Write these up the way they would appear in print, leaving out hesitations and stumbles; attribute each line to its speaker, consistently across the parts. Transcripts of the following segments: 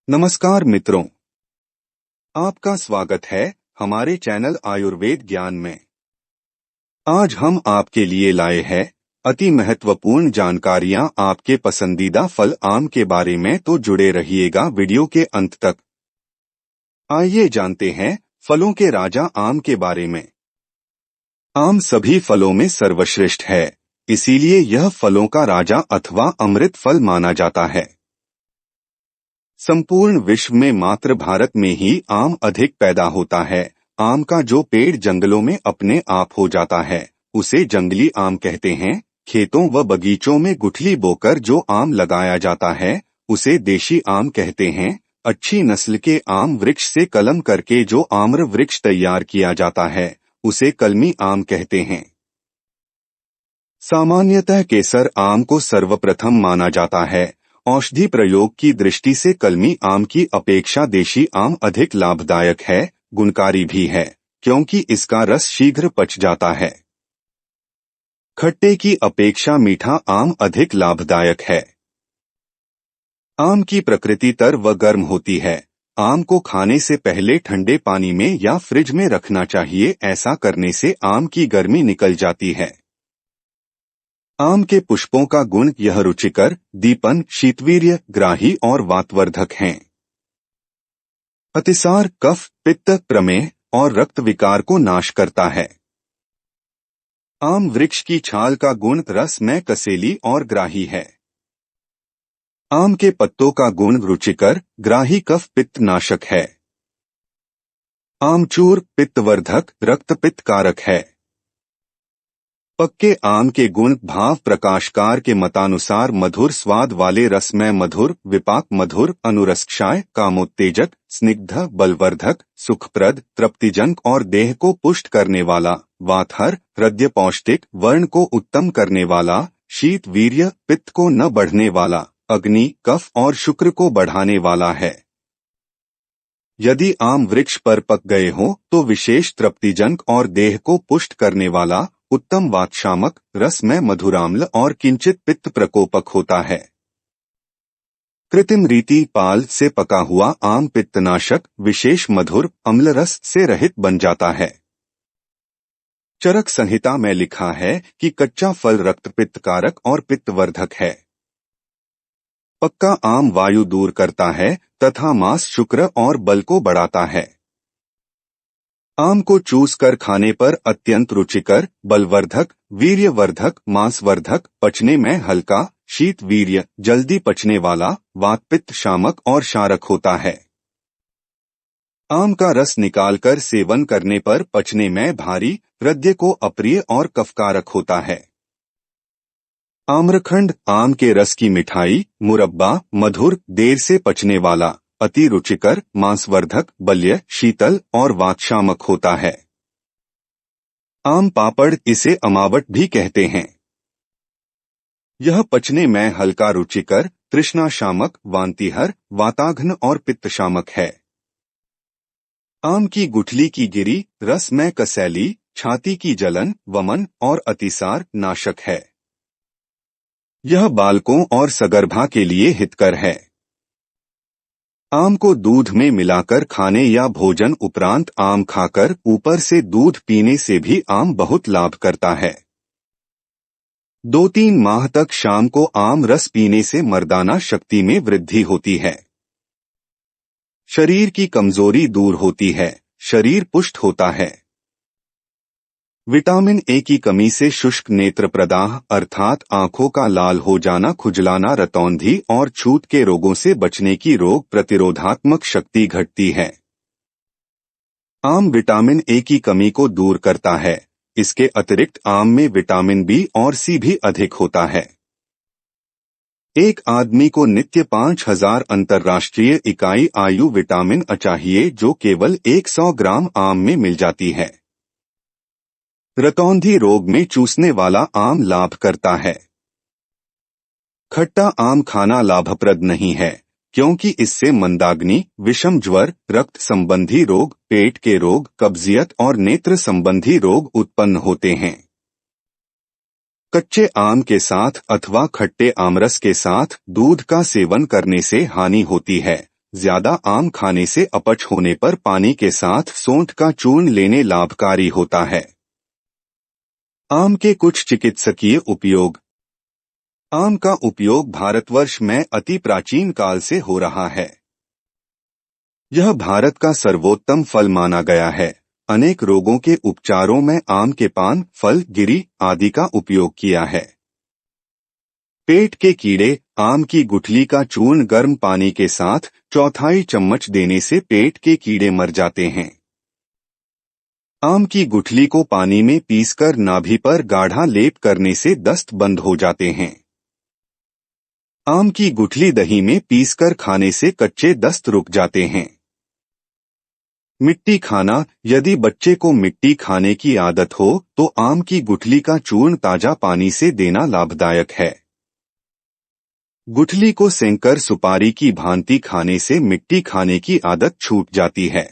Speaker 1: नमस्कार मित्रों, आपका स्वागत है हमारे चैनल आयुर्वेद ज्ञान में। आज हम आपके लिए लाए हैं अति महत्वपूर्ण जानकारियां आपके पसंदीदा फल आम के बारे में, तो जुड़े रहिएगा वीडियो के अंत तक। आइए जानते हैं फलों के राजा आम के बारे में। आम सभी फलों में सर्वश्रेष्ठ है, इसीलिए यह फलों का राजा अथवा अमृत फल माना जाता है। संपूर्ण विश्व में मात्र भारत में ही आम अधिक पैदा होता है। आम का जो पेड़ जंगलों में अपने आप हो जाता है उसे जंगली आम कहते हैं। खेतों व बगीचों में गुठली बोकर जो आम लगाया जाता है उसे देशी आम कहते हैं। अच्छी नस्ल के आम वृक्ष से कलम करके जो आम्र वृक्ष तैयार किया जाता है उसे कलमी आम कहते हैं। सामान्यतः केसर आम को सर्वप्रथम माना जाता है। औषधि प्रयोग की दृष्टि से कलमी आम की अपेक्षा देशी आम अधिक लाभदायक है, गुणकारी भी है, क्योंकि इसका रस शीघ्र पच जाता है। खट्टे की अपेक्षा मीठा आम अधिक लाभदायक है। आम की प्रकृति तर व गर्म होती है। आम को खाने से पहले ठंडे पानी में या फ्रिज में रखना चाहिए, ऐसा करने से आम की गर्मी निकल जाती है। आम के पुष्पों का गुण यह रुचिकर, दीपन, शीतवीर्य, ग्राही और वातवर्धक हैं। अतिसार, कफ, पित्त, प्रमेह और रक्त विकार को नाश करता है। आम वृक्ष की छाल का गुण रस में कसेली और ग्राही है। आम के पत्तों का गुण रुचिकर, ग्राही, कफ पित्त नाशक है। आमचूर पित्तवर्धक, रक्त पित्त कारक है। पक्के आम के गुण भाव प्रकाशकार के मतानुसार मधुर स्वाद वाले, रसमय, मधुर, विपाक मधुर, अनुरसक्षाय, कामोत्तेजक, स्निग्ध, बलवर्धक, सुखप्रद, तृप्तिजनक और देह को पुष्ट करने वाला, वातहर, हृदय पौष्टिक, वर्ण को उत्तम करने वाला, शीत वीर्य, पित्त को न बढ़ने वाला, अग्नि, कफ और शुक्र को बढ़ाने वाला है। यदि आम वृक्ष पर पक गए हो तो विशेष तृप्तिजनक और देह को पुष्ट करने वाला, उत्तम वातशामक, रस में मधुराम्ल और किंचित पित्त प्रकोपक होता है। कृत्रिम रीति पाल से पका हुआ आम पित्तनाशक, विशेष मधुर अम्ल रस से रहित बन जाता है। चरक संहिता में लिखा है कि कच्चा फल रक्त पित्तकारक और पित्तवर्धक है। पक्का आम वायु दूर करता है तथा मांस, शुक्र और बल को बढ़ाता है। आम को चूस कर खाने पर अत्यंत रुचिकर, बलवर्धक, वीर्यवर्धक, मांसवर्धक, पचने में हल्का, शीत वीर्य, जल्दी पचने वाला, वातपित्त शामक और क्षारक होता है। आम का रस निकालकर सेवन करने पर पचने में भारी, हृदय को अप्रिय और कफकारक होता है। आम्रखंड आम के रस की मिठाई, मुरब्बा, मधुर, देर से पचने वाला, अति रुचिकर, मांसवर्धक, बल्य, शीतल और वातशामक होता है। आम पापड़, इसे अमावट भी कहते हैं। यह पचने में हल्का, रुचिकर, तृष्णाशामक, वांतिहर, वाताघ्न और पित्तशामक है। आम की गुठली की गिरी, रस में कसैली, छाती की जलन, वमन और अतिसार नाशक है। यह बालकों और सगर्भा के लिए हितकर है। आम को दूध में मिलाकर खाने या भोजन उपरांत आम खाकर ऊपर से दूध पीने से भी आम बहुत लाभ करता है। 2-3 माह तक शाम को आम रस पीने से मर्दाना शक्ति में वृद्धि होती है। शरीर की कमजोरी दूर होती है, शरीर पुष्ट होता है। विटामिन ए की कमी से शुष्क नेत्र प्रदाह अर्थात आंखों का लाल हो जाना, खुजलाना, रतौंधी और छूत के रोगों से बचने की रोग प्रतिरोधात्मक शक्ति घटती है। आम विटामिन ए की कमी को दूर करता है। इसके अतिरिक्त आम में विटामिन बी और सी भी अधिक होता है। एक आदमी को नित्य 5000 अंतर्राष्ट्रीय इकाई आयु विटामिन ए चाहिए, जो केवल 100 ग्राम आम में मिल जाती है। रतौंधी रोग में चूसने वाला आम लाभ करता है। खट्टा आम खाना लाभप्रद नहीं है, क्योंकि इससे मंदाग्नि, विषम ज्वर, रक्त संबंधी रोग, पेट के रोग, कब्जियत और नेत्र संबंधी रोग उत्पन्न होते हैं। कच्चे आम के साथ अथवा खट्टे आमरस के साथ दूध का सेवन करने से हानि होती है। ज्यादा आम खाने से अपच होने पर पानी के साथ सोंठ का चूर्ण लेने लाभकारी होता है। आम के कुछ चिकित्सकीय उपयोग। आम का उपयोग भारतवर्ष में अति प्राचीन काल से हो रहा है। यह भारत का सर्वोत्तम फल माना गया है। अनेक रोगों के उपचारों में आम के पान, फल, गिरी आदि का उपयोग किया है। पेट के कीड़े। आम की गुठली का चूर्ण गर्म पानी के साथ 1/4 चम्मच देने से पेट के कीड़े मर जाते हैं। आम की गुठली को पानी में पीसकर नाभि पर गाढ़ा लेप करने से दस्त बंद हो जाते हैं। आम की गुठली दही में पीसकर खाने से कच्चे दस्त रुक जाते हैं। मिट्टी खाना। यदि बच्चे को मिट्टी खाने की आदत हो तो आम की गुठली का चूर्ण ताजा पानी से देना लाभदायक है। गुठली को सेंकर सुपारी की भांति खाने से मिट्टी खाने की आदत छूट जाती है।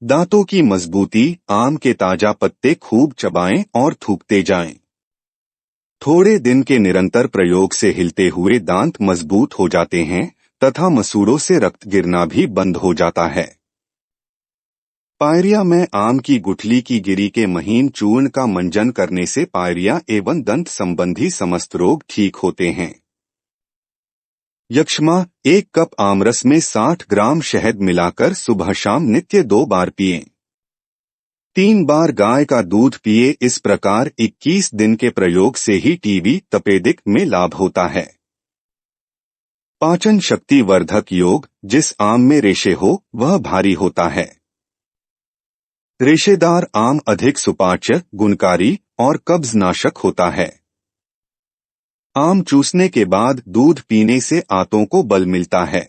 Speaker 1: दांतों की मजबूती। आम के ताजा पत्ते खूब चबाएं और थूकते जाएं। थोड़े दिन के निरंतर प्रयोग से हिलते हुए दांत मजबूत हो जाते हैं तथा मसूड़ों से रक्त गिरना भी बंद हो जाता है। पायरिया में आम की गुठली की गिरी के महीन चूर्ण का मंजन करने से पायरिया एवं दंत संबंधी समस्त रोग ठीक होते हैं। यक्ष्मा। 1 कप आमरस में 60 ग्राम शहद मिलाकर सुबह शाम नित्य 2 बार पिएं। 3 बार गाय का दूध पिए। इस प्रकार 21 दिन के प्रयोग से ही टीबी, तपेदिक में लाभ होता है। पाचन शक्ति वर्धक योग। जिस आम में रेशे हो वह भारी होता है। रेशेदार आम अधिक सुपाच्य, गुणकारी और कब्जनाशक होता है। आम चूसने के बाद दूध पीने से आंतों को बल मिलता है।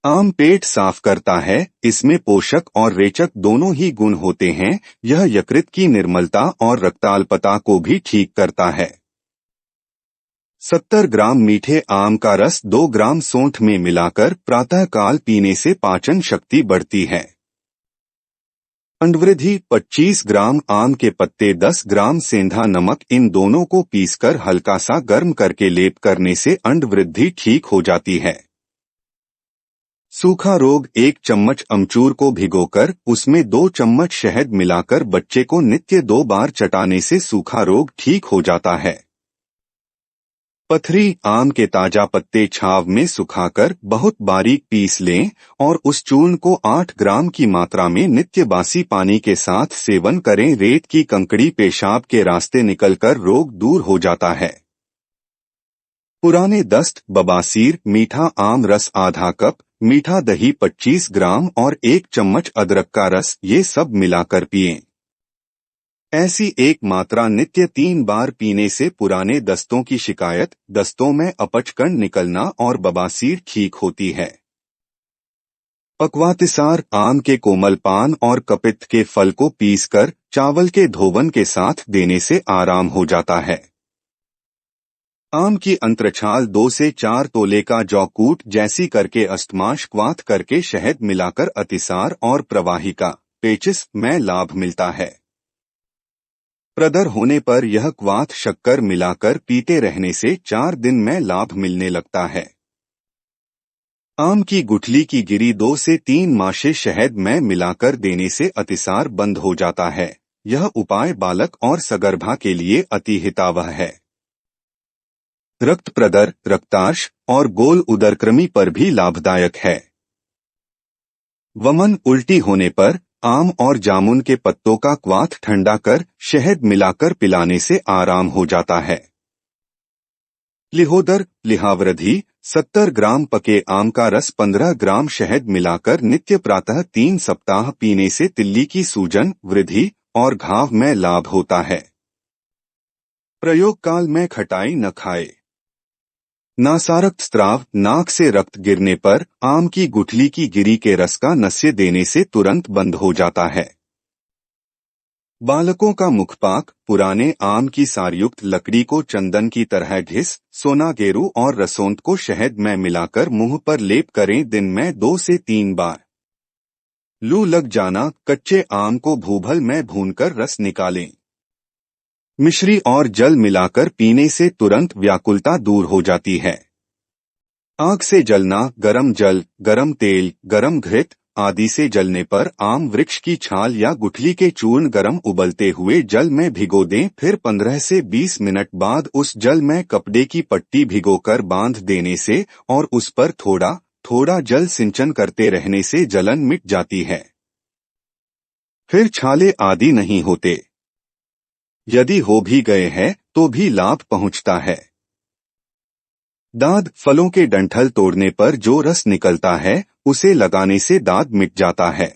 Speaker 1: आम पेट साफ करता है। इसमें पोषक और रेचक दोनों ही गुण होते हैं। यह यकृत की निर्मलता और रक्ताल्पता को भी ठीक करता है। 70 ग्राम मीठे आम का रस 2 ग्राम सोंठ में मिलाकर प्रातःकाल पीने से पाचन शक्ति बढ़ती है। अंडवृद्धि। 25 ग्राम आम के पत्ते, 10 ग्राम सेंधा नमक, इन दोनों को पीसकर हल्का सा गर्म करके लेप करने से अंडवृद्धि ठीक हो जाती है। सूखा रोग। 1 चम्मच अमचूर को भिगोकर उसमें 2 चम्मच शहद मिलाकर बच्चे को नित्य 2 बार चटाने से सूखा रोग ठीक हो जाता है। पथरी। आम के ताजा पत्ते छाव में सुखाकर बहुत बारीक पीस लें और उस चूर्ण को 8 ग्राम की मात्रा में नित्य बासी पानी के साथ सेवन करें। रेत की कंकड़ी पेशाब के रास्ते निकलकर रोग दूर हो जाता है। पुराने दस्त, बवासीर। मीठा आम रस आधा कप, मीठा दही 25 ग्राम और 1 चम्मच अदरक का रस, ये सब मिलाकर पिएं। ऐसी एक मात्रा नित्य 3 बार पीने से पुराने दस्तों की शिकायत, दस्तों में अपचकण निकलना और बवासीर ठीक होती है। पक्वातिसार। आम के कोमल पान और कपित्त के फल को पीसकर चावल के धोवन के साथ देने से आराम हो जाता है। आम की अंतरछाल 2 से 4 तोले का जौकूट जैसी करके अस्तमाश क्वाथ करके शहद मिलाकर अतिसार और प्रवाहिका, पेचिस में लाभ मिलता है। प्रदर होने पर यह क्वाथ शक्कर मिलाकर पीते रहने से 4 दिन में लाभ मिलने लगता है। आम की गुठली की गिरी 2 से 3 माशे शहद में मिलाकर देने से अतिसार बंद हो जाता है। यह उपाय बालक और सगर्भा के लिए अति हितावह है। रक्त प्रदर, रक्तार्श और गोल उदरकृमि पर भी लाभदायक है। वमन। उल्टी होने पर आम और जामुन के पत्तों का क्वाथ ठंडा कर शहद मिलाकर पिलाने से आराम हो जाता है। लिहोदर, लिहावृद्धि। 70 ग्राम पके आम का रस 15 ग्राम शहद मिलाकर नित्य प्रातः 3 सप्ताह पीने से तिल्ली की सूजन, वृद्धि और घाव में लाभ होता है। प्रयोग काल में खटाई न खाए। नासारक्त स्त्राव। नाक से रक्त गिरने पर आम की गुठली की गिरी के रस का नस्य देने से तुरंत बंद हो जाता है। बालकों का मुखपाक। पुराने आम की सारयुक्त लकड़ी को चंदन की तरह घिस, सोनागेरू और रसोंत को शहद में मिलाकर मुंह पर लेप करें। दिन में 2 से 3 बार। लू लग जाना। कच्चे आम को भूभल में भूनकर रस निकालें। मिश्री और जल मिलाकर पीने से तुरंत व्याकुलता दूर हो जाती है। आग से जलना, गरम जल, गरम तेल, गरम घृत आदि से जलने पर आम वृक्ष की छाल या गुठली के चूर्ण गरम उबलते हुए जल में भिगो दें। फिर 15 से 20 मिनट बाद उस जल में कपड़े की पट्टी भिगोकर बांध देने से और उस पर थोड़ा थोड़ा जल सिंचन करते रहने से जलन मिट जाती है। फिर छाले आदि नहीं होते। यदि हो भी गए हैं तो भी लाभ पहुंचता है। दाद, फलों के डंठल तोड़ने पर जो रस निकलता है उसे लगाने से दाद मिट जाता है।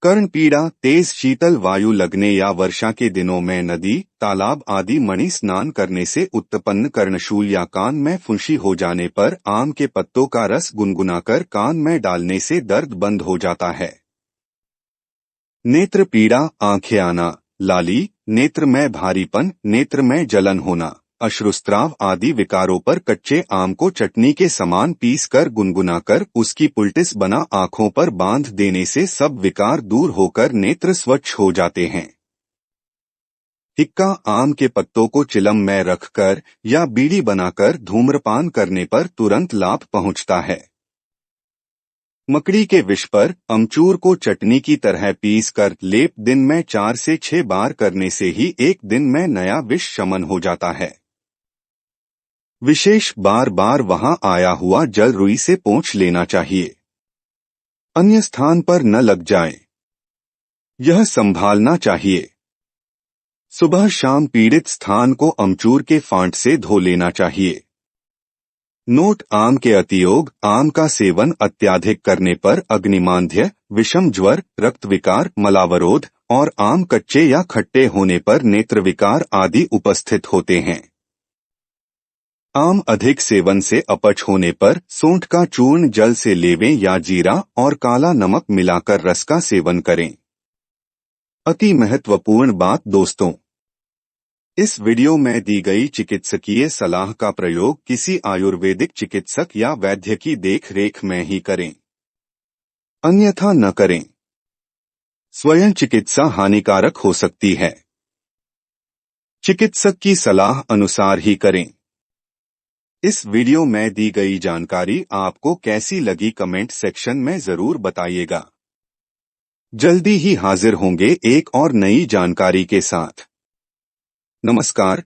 Speaker 1: कर्ण पीड़ा, तेज शीतल वायु लगने या वर्षा के दिनों में नदी, तालाब आदि मणि स्नान करने से उत्पन्न कर्णशूल या कान में फुंसी हो जाने पर आम के पत्तों का रस गुनगुनाकर कान में डालने से दर्द बंद हो जाता है। नेत्र पीड़ा, आंखें आना, लाली, नेत्र में भारीपन, नेत्र में जलन होना, अश्रुस्त्राव आदि विकारों पर कच्चे आम को चटनी के समान पीसकर गुनगुनाकर उसकी पुलटिस बना आंखों पर बांध देने से सब विकार दूर होकर नेत्र स्वच्छ हो जाते हैं। हिक्का, आम के पत्तों को चिलम में रखकर या बीड़ी बनाकर धूम्रपान करने पर तुरंत लाभ पहुंचता है। मकड़ी के विष पर अमचूर को चटनी की तरह पीसकर लेप दिन में 4 से 6 बार करने से ही एक दिन में नया विष शमन हो जाता है। विशेष बार बार वहां आया हुआ जल रुई से पोंछ लेना चाहिए, अन्य स्थान पर न लग जाए, यह संभालना चाहिए। सुबह शाम पीड़ित स्थान को अमचूर के फांट से धो लेना चाहिए। नोट, आम के अतियोग, आम का सेवन अत्याधिक करने पर अग्निमांद्य, विषम ज्वर, रक्त विकार, मलावरोध और आम कच्चे या खट्टे होने पर नेत्र विकार आदि उपस्थित होते हैं। आम अधिक सेवन से अपच होने पर सोंठ का चूर्ण जल से लेवें या जीरा और काला नमक मिलाकर रस का सेवन करें। अति महत्वपूर्ण बात दोस्तों, इस वीडियो में दी गई चिकित्सकीय सलाह का प्रयोग किसी आयुर्वेदिक चिकित्सक या वैद्य की देख-रेख में ही करें, अन्यथा न करें। स्वयं चिकित्सा हानिकारक हो सकती है। चिकित्सक की सलाह अनुसार ही करें। इस वीडियो में दी गई जानकारी आपको कैसी लगी कमेंट सेक्शन में जरूर बताइएगा। जल्दी ही हाजिर होंगे एक और नई जानकारी के साथ। नमस्कार।